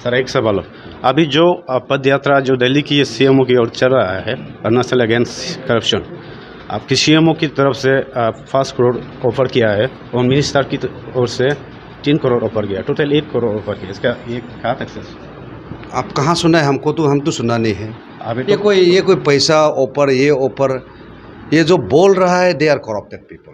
Sir एक सवाल, अभी जो पद यात्रा जो दिल्ली की सीएमओ की ओर चल रहा है अरुणाचल अगेंस्ट करप्शन, आपकी सीएमओ की तरफ से 5 करोड़ ऑफर किया है और मिनिस्टर की ओर से 3 करोड़ ऑफर किया, टोटल 1 करोड़ ऑफर किया। इसका ये कहाँ तक सर? आप कहाँ सुना है? हम तो सुना नहीं है। अभी ये कोई पैसा ऑफर, ये जो बोल रहा है, दे आर करप्टेड पीपल।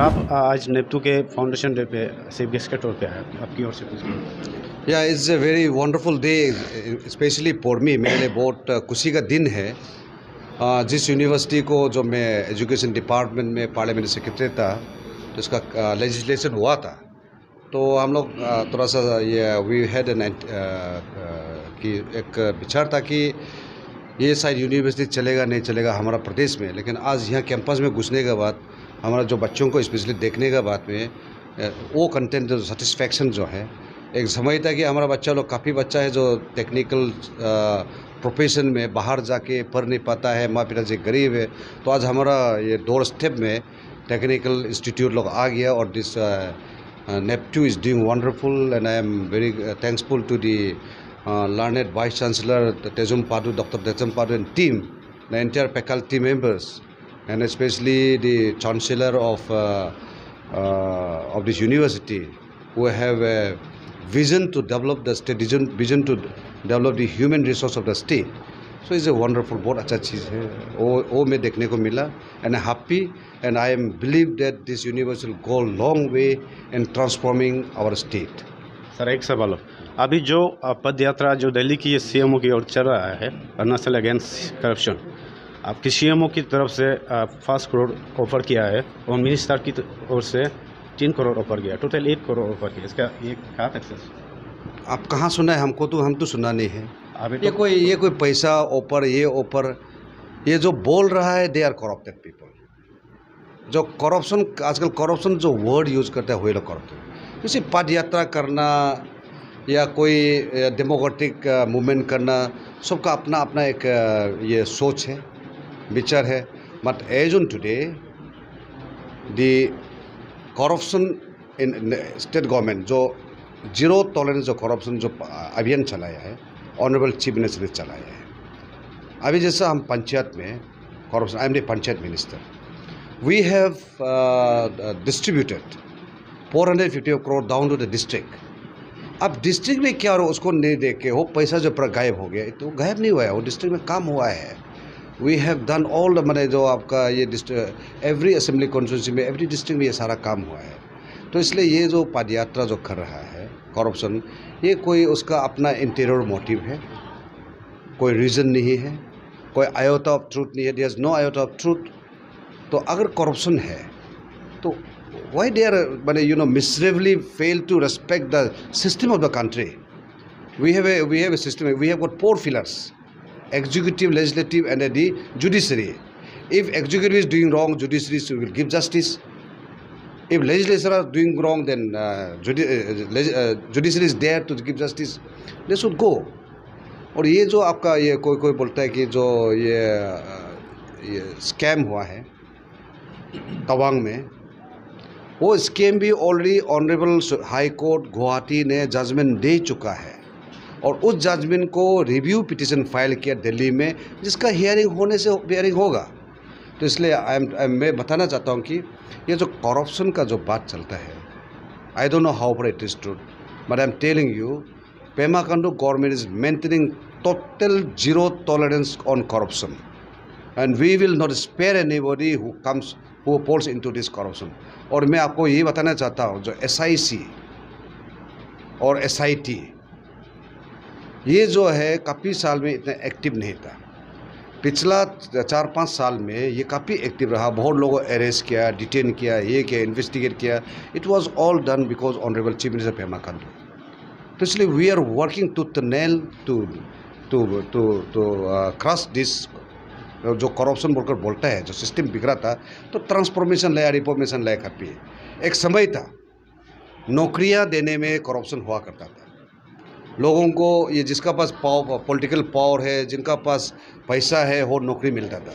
आप आज नेप्टू के फाउंडेशन डे पे चीफ गेस्ट के तौर पे आए, आपकी ओर से कुछ? या it's a very wonderful day, specially for me. मेरे लिए बहुत खुशी का दिन है। जिस यूनिवर्सिटी को जो मैं एजुकेशन डिपार्टमेंट में पार्लियामेंट सेक्रेटरी था, तो इसका लेजिस्लेशन हुआ था, तो हम लोग थोड़ा सा ये वी हैड कि एक विचार था कि ये शायद यूनिवर्सिटी चलेगा नहीं चलेगा हमारा प्रदेश में, लेकिन आज यहाँ कैंपस में घुसने के बाद हमारा जो बच्चों को स्पेशली देखने के बाद में वो कंटेंट जो सेटिस्फैक्शन जो है, एक समय था कि हमारा बच्चा लोग काफ़ी बच्चा है जो टेक्निकल प्रोफेशन में बाहर जाके पढ़ नहीं पाता है, माँ पिता जी गरीब है, तो आज हमारा ये डोर स्टेप में टेक्निकल इंस्टीट्यूट लोग आ गया और दिस नेप्टू is doing wonderful and I am very thanksful to the learned Vice Chancellor Tejum Padu, Dr. Tejum Padu and team, the entire faculty members, and especially the Chancellor of this university, who have a vision to develop the state, vision to develop the human resource of the state. So it's a wonderful, बहुत अच्छा चीज़ है, वो मैं देखने को मिला, and I'm happy, and I am believe that this university will go a long way in transforming our state. Sir एक सवाल, अभी जो पद यात्रा जो दिल्ली की सीएमओ की ओर चल रहा है अरुणाचल अगेंस्ट करप्शन, आपकी सीएमओ की तरफ से 5 करोड़ ऑफर किया है और मिनिस्टर की ओर से 3 करोड़ ऑफर किया, टोटल 1 करोड़ ऑफर किया। इसका ये कहाँ तक सर? आप कहाँ सुना है? हम तो सुना नहीं है। अभी ये कोई पैसा ऑफर, ये जो बोल रहा है, दे आर करप्टेड पीपल। जो करप्शन आजकल करप्शन जो वर्ड यूज़ करते हैं, वही लोग करप्टेड। जैसे पद यात्रा करना या कोई डेमोक्रेटिक मूवमेंट करना, सबका अपना अपना एक ये सोच है, विचार है। But as on today the corruption in state government, जो जीरो टॉलरेंस जो करप्शन जो अभियान चलाया है, ऑनरेबल चीफ मिनिस्टर ने चलाया है। अभी जैसा हम पंचायत में corruption, I am the panchayat minister, we have distributed 450 crore down to the district. अब डिस्ट्रिक्ट में क्या हो उसको नहीं देख के वो पैसा जो पूरा गायब हो गया, तो गायब नहीं हुआ है, वो डिस्ट्रिक्ट में काम हुआ है। We have done all the, मैंने जो आपका ये एवरी असेंबली कॉन्स्टिट्यूंसी में, एवरी डिस्ट्रिक्ट में ये सारा काम हुआ है। तो इसलिए ये जो पदयात्रा जो कर रहा है करप्शन, ये कोई उसका अपना इंटीरियर मोटिव है, कोई रीज़न नहीं है। कोई आयोटा ऑफ ट्रूथ नहीं है, there is no iota of truth. तो अगर करप्शन है तो why they are many miserably fail to respect the system of the country. We have a system, we have got 4 pillars: executive, legislative and the judiciary. If executive is doing wrong, judiciary will give justice. If legislature are doing wrong, then judiciary is there to give justice. They should go. और ये जो आपका ये कोई बोलता है कि जो ये स्कैम हुआ है तवांग में, वो स्कैम भी already honourable high court Guwahati ने जजमेंट दे चुका है और उस जजमेंट को रिव्यू पिटीशन फाइल किया दिल्ली में, जिसका हियरिंग होने से हियरिंग होगा। तो इसलिए मैं बताना चाहता हूँ कि ये जो करप्शन का जो बात चलता है, I don't know how far it is true, but I am telling you, Pema Khandu government is maintaining total zero tolerance on corruption and we will not spare anybody who falls into this corruption. और मैं आपको ये बताना चाहता हूँ, जो SIC और SIT ये जो है काफ़ी साल में इतना एक्टिव नहीं था। पिछला 4-5 साल में ये काफ़ी एक्टिव रहा, बहुत लोगों को अरेस्ट किया, डिटेन किया, ये किया, इन्वेस्टिगेट किया। It was all done because honourable chief minister Pema Khandu. तो इसलिए we are working to the nail to crush this जो करप्शन बोलकर बोलता है, जो सिस्टम बिगड़ा था, तो ट्रांसफॉर्मेशन लाया, रिफॉर्मेशन लाया काफ़ी। एक समय था नौकरियां देने में करप्शन हुआ करता था, लोगों को ये जिसका पास पॉलिटिकल पावर है, जिनका पास पैसा है, वो नौकरी मिलता था।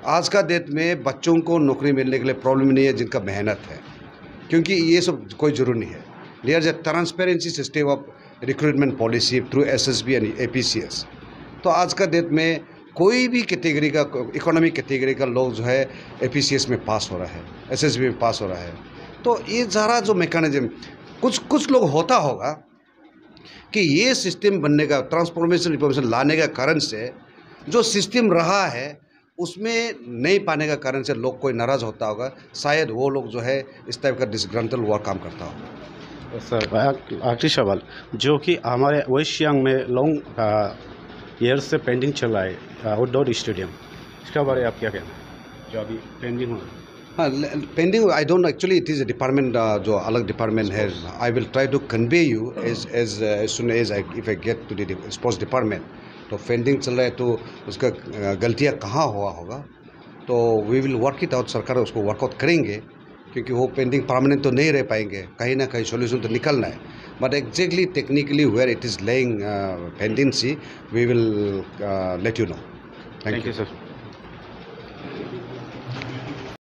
आज का डेट में बच्चों को नौकरी मिलने के लिए प्रॉब्लम नहीं है जिनका मेहनत है, क्योंकि ये सब कोई जरूरी नहीं है। There is a transparency system of recruitment policy through SSB and APCS। तो आज का डेट में कोई भी कैटेगरी का, इकोनॉमिक कैटेगरी का लोग जो है APCS में पास हो रहा है, SSB में पास हो रहा है। तो ये ज़रा जो मैकेनिज्म कुछ लोग होता होगा कि ये सिस्टम बनने का, ट्रांसफॉर्मेशन रिफॉर्मेशन लाने का कारण से जो सिस्टम रहा है उसमें नहीं पाने का कारण से लोग कोई नाराज़ होता होगा, शायद वो लोग जो है इस टाइप का डिसग्रंटल हुआ काम करता होगा। सर आखिरी सवाल, जो कि हमारे वेस्ट सियांग में लॉन्ग ईयर से पेंडिंग चल रहा है आउटडोर स्टेडियम, इसका बारे में आप क्या कहना है, जो अभी पेंडिंग हो? हाँ, pending I don't know, actually it is a department, जो अलग डिपार्टमेंट है। I will try to convey you as soon as if I get to the sports department. तो पेंडिंग चल रहा है, तो उसका गलतियाँ कहाँ हुआ होगा, तो we will work it out. सरकार उसको वर्कआउट करेंगे, क्योंकि वो पेंडिंग परमानेंट तो नहीं रह पाएंगे, कहीं ना कहीं सोल्यूशन तो निकलना है। But exactly technically where it is laying pendency, we will let you know. Thank you sir.